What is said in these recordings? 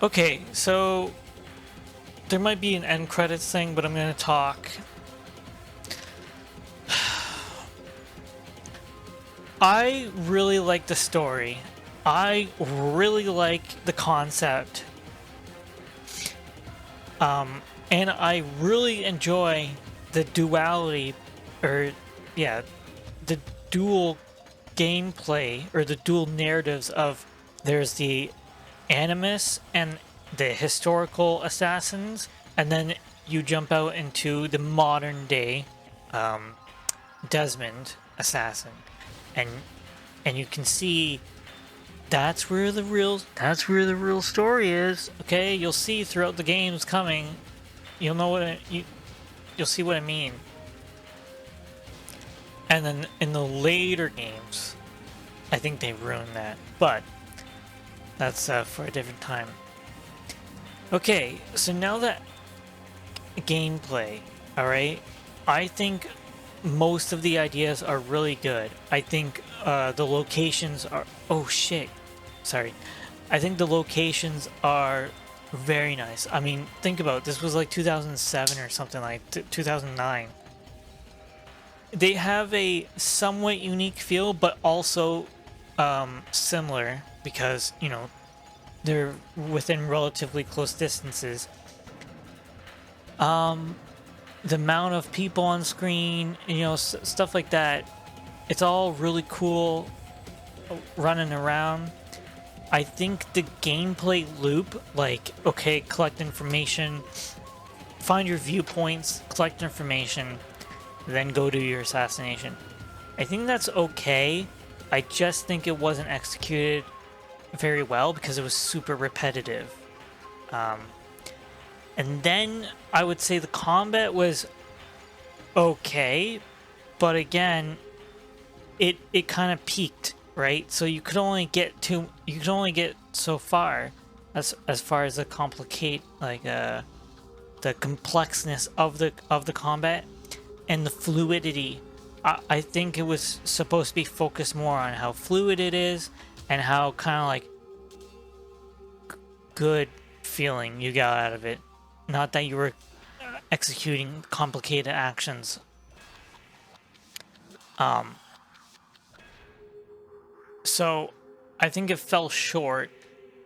Okay, so there might be an end credits thing, but I'm gonna talk. I really like the story. I really like the concept. And I really enjoy the duality, or yeah, the dual gameplay, or the dual narratives of there's the Animus and the historical assassins, and then you jump out into the modern day Desmond assassin, and you can see that's where the real story is. Okay, you'll see throughout the games coming. You'll know what you'll see what I mean. And then in the later games, I think they ruined that, but that's for a different time. Okay, so now that gameplay, all right, I think most of the ideas are really good. I think the locations are. Oh shit, sorry. I think the locations are very nice. I mean, think about it. This was like 2007 or something, like 2009. They have a somewhat unique feel, but also similar because, you know, they're within relatively close distances. The amount of people on screen, you know, stuff like that, it's all really cool running around. I think the gameplay loop, like, okay, collect information, find your viewpoints, collect information, then go do your assassination. I think that's okay. I just think it wasn't executed very well because it was super repetitive. And then I would say the combat was okay, but again, it kind of peaked, right? So you could only get so far as far as the the complexness of the combat and the fluidity. I think it was supposed to be focused more on how fluid it is and how kind of like good feeling you got out of it. Not that you were executing complicated actions. So I think it fell short.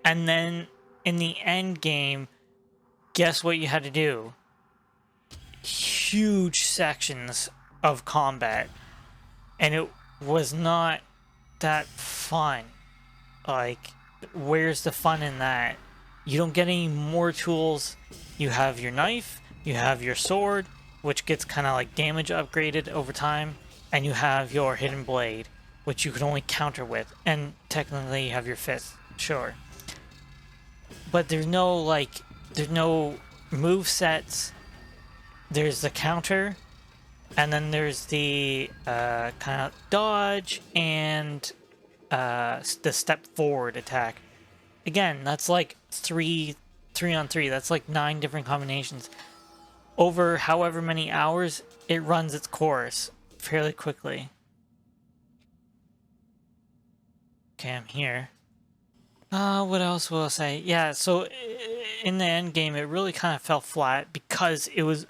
And then in the end game, guess what you had to do? Huge sections of combat. And it was not that fun. Like, where's the fun in that? You don't get any more tools. You have your knife, you have your sword, which gets kind of like damage upgraded over time, and you have your hidden blade, which you can only counter with, and technically you have your fist, sure. But there's no move sets. There's the counter, and then there's the kind of dodge and the step forward attack. Again, that's like three on three. That's like 9 different combinations. Over however many hours, it runs its course fairly quickly. Okay, I'm here. What else will I say? Yeah, so in the end game, it really kind of fell flat because it was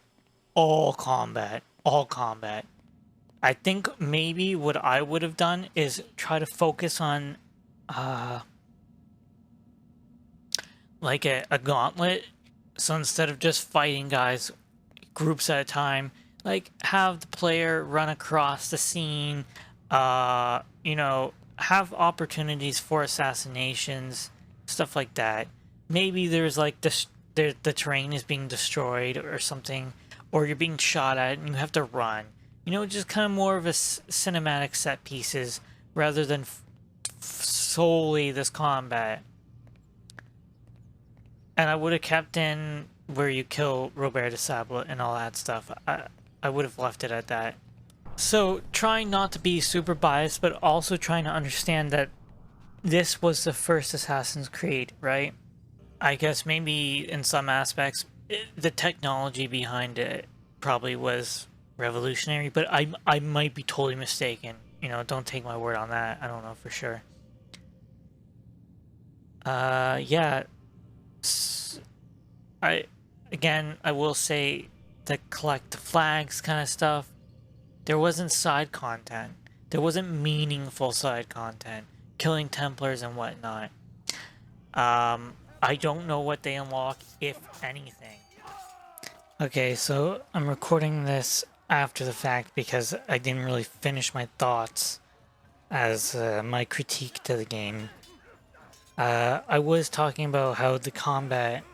all combat. All combat. I think maybe what I would have done is try to focus on like a gauntlet. So instead of just fighting guys groups at a time, like have the player run across the scene, you know, have opportunities for assassinations, stuff like that. Maybe there's like the terrain is being destroyed or something, or you're being shot at and you have to run. You know, just kind of more of a cinematic set pieces rather than solely this combat. And I would have kept in where you kill Robert de Sable and all that stuff. I would have left it at that. So trying not to be super biased, but also trying to understand that this was the first Assassin's Creed, right? I guess maybe in some aspects, the technology behind it probably was revolutionary, but I might be totally mistaken. You know, don't take my word on that. I don't know for sure. Yeah. I will say the collect the flags kind of stuff. There wasn't side content. There wasn't meaningful side content, killing Templars and whatnot. I don't know what they unlock, if anything. Okay, so I'm recording this after the fact because I didn't really finish my thoughts as my critique to the game. I was talking about how the combat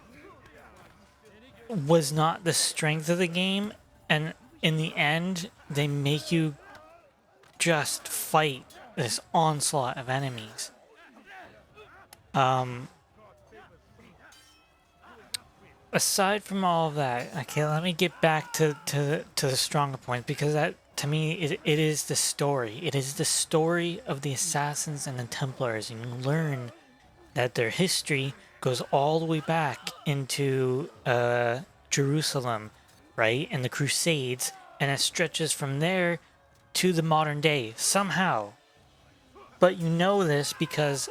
was not the strength of the game, and in the end, they make you just fight this onslaught of enemies. Aside from all of that, okay, let me get back to the stronger point, because that, to me, it is the story. It is the story of the Assassins and the Templars, and you learn that their history goes all the way back into Jerusalem, right, and the Crusades, and it stretches from there to the modern day somehow. But you know this because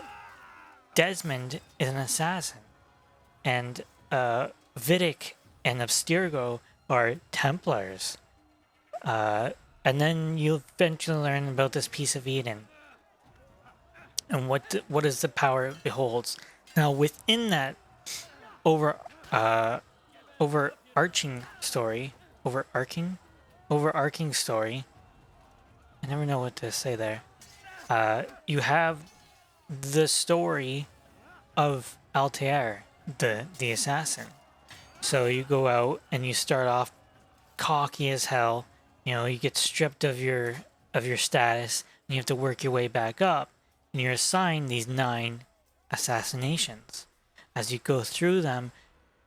Desmond is an assassin, and Vidic and Abstergo are Templars. And then you eventually learn about this piece of Eden and what is the power it beholds. Now, within that overarching story, I never know what to say there. You have the story of Altair, the assassin. So you go out and you start off cocky as hell. You know, you get stripped of your status, and you have to work your way back up. And you're assigned these 9 assassinations. As you go through them,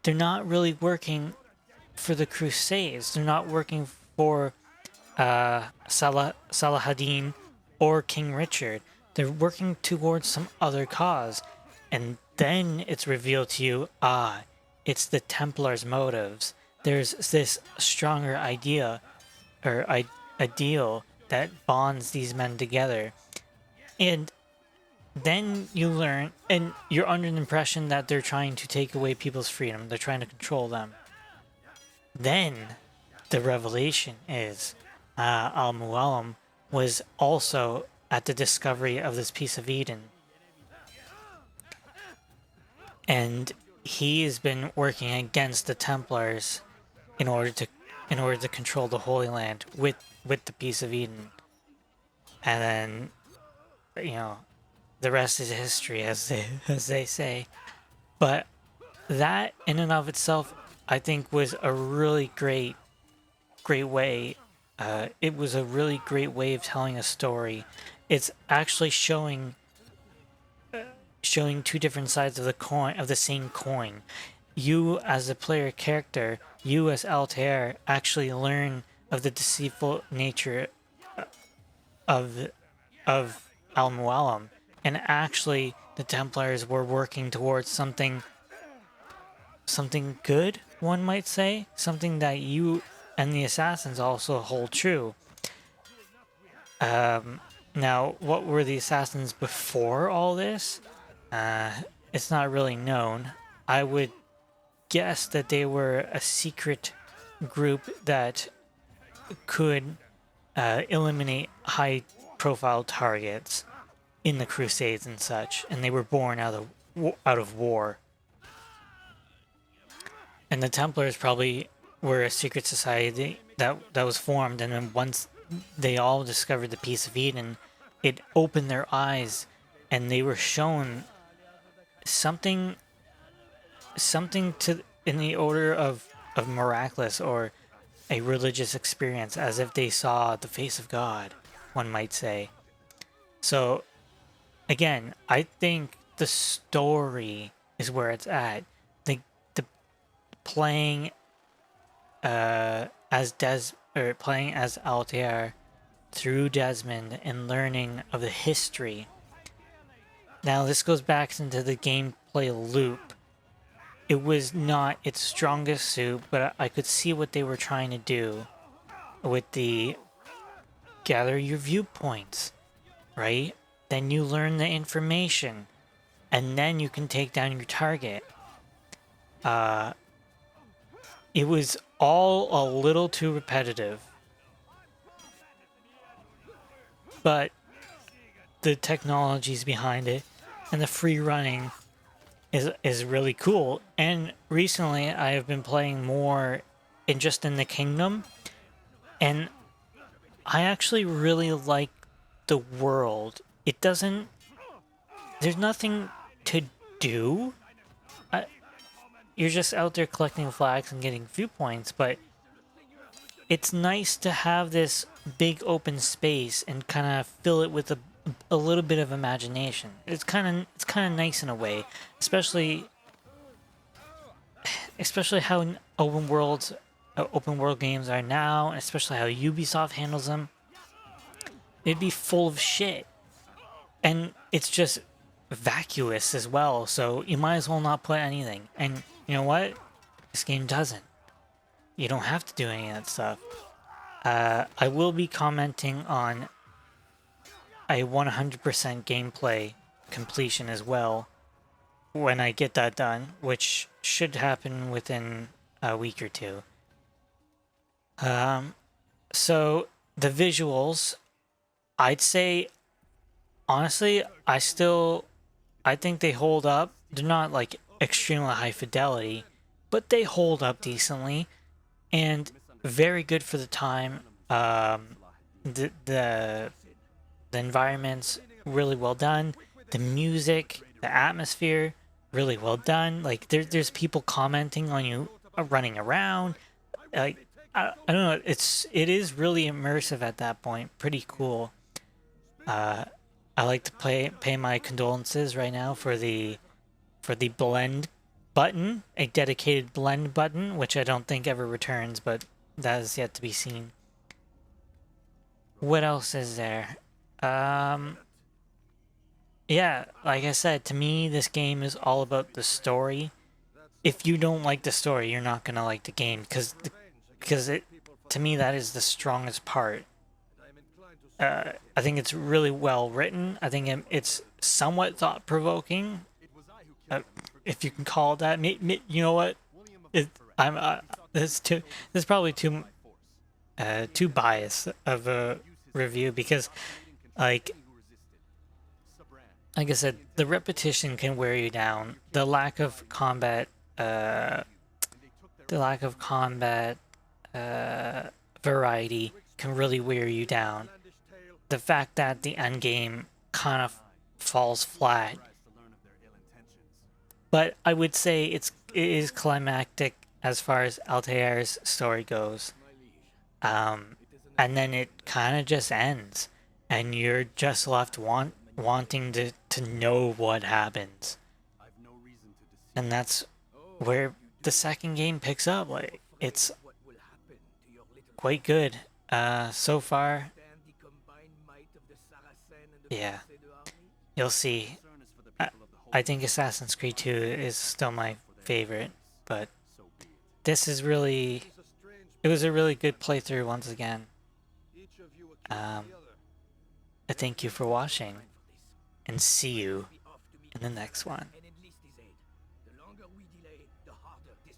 they're not really working for the Crusades. They're not working for Saladin or King Richard. They're working towards some other cause. And then it's revealed to you, it's the Templars' motives. There's this stronger idea, or ideal, that bonds these men together. And then you learn, and you're under the impression that they're trying to take away people's freedom. They're trying to control them. Then the revelation is Al-Mualim was also at the discovery of this piece of Eden. And he has been working against the Templars in order to control the Holy Land with the piece of Eden. And then, you know, the rest is history, as they say. But that in and of itself, I think, was a really great way. It was a really great way of telling a story. It's actually showing 2 different sides of the same coin. You as a player character, you as Altair, actually learn of the deceitful nature of Al-Mualim, and actually the Templars were working towards something good, one might say, something that you and the Assassins also hold true. Now, what were the Assassins before all this? It's not really known. I would guess that they were a secret group that could eliminate high-profile targets in the Crusades and such, and they were born out of war. And the Templars probably were a secret society that was formed, and then once they all discovered the piece of Eden, it opened their eyes, and they were shown something in the order of miraculous, or a religious experience, as if they saw the face of God, one might say. So again, I think the story is where it's at. The playing playing as Altair through Desmond and learning of the history. Now, this goes back into the gameplay loop. It was not its strongest suit, but I could see what they were trying to do with the gather your viewpoints, right? Then you learn the information, and then you can take down your target. it was all a little too repetitive. But the technologies behind it and the free running is really cool. And recently I have been playing more in the kingdom, and I actually really like the world. It doesn't, there's nothing to do. I, you're just out there collecting flags and getting viewpoints, but it's nice to have this big open space and kind of fill it with a little bit of imagination. It's kind of nice in a way, especially how open world games are now, and especially how Ubisoft handles them. It'd be full of shit, and it's just vacuous as well. So you might as well not put anything. And you know what? This game doesn't. You don't have to do any of that stuff. I will be commenting on a 100% gameplay completion as well when I get that done, which should happen within a week or two. So the visuals, I'd say, honestly, I think they hold up. They're not like extremely high fidelity, but they hold up decently and very good for the time. The the environments really well done. The music, the atmosphere, really well done. Like there's people commenting on you running around. Like I don't know. It is really immersive at that point. Pretty cool. I like to pay my condolences right now for the blend button, a dedicated blend button, which I don't think ever returns, but that is yet to be seen. What else is there? Yeah, like I said, to me, this game is all about the story. If you don't like the story, you're not gonna like the game, because it, to me, that is the strongest part. I think it's really well written. I think it's somewhat thought provoking, if you can call it that. You know what? I'm this is probably too biased of a review, because like I said, the repetition can wear you down. The lack of combat, variety can really wear you down. The fact that the end game kind of falls flat, but I would say it is climactic as far as Altair's story goes. And then it kind of just ends, and you're just left wanting to know what happens. And that's where the second game picks up. Like, it's quite good so far. Yeah, you'll see. I think Assassin's Creed 2 is still my favorite, but this is really, it was a really good playthrough once again. I thank you for watching, and see you in the next one.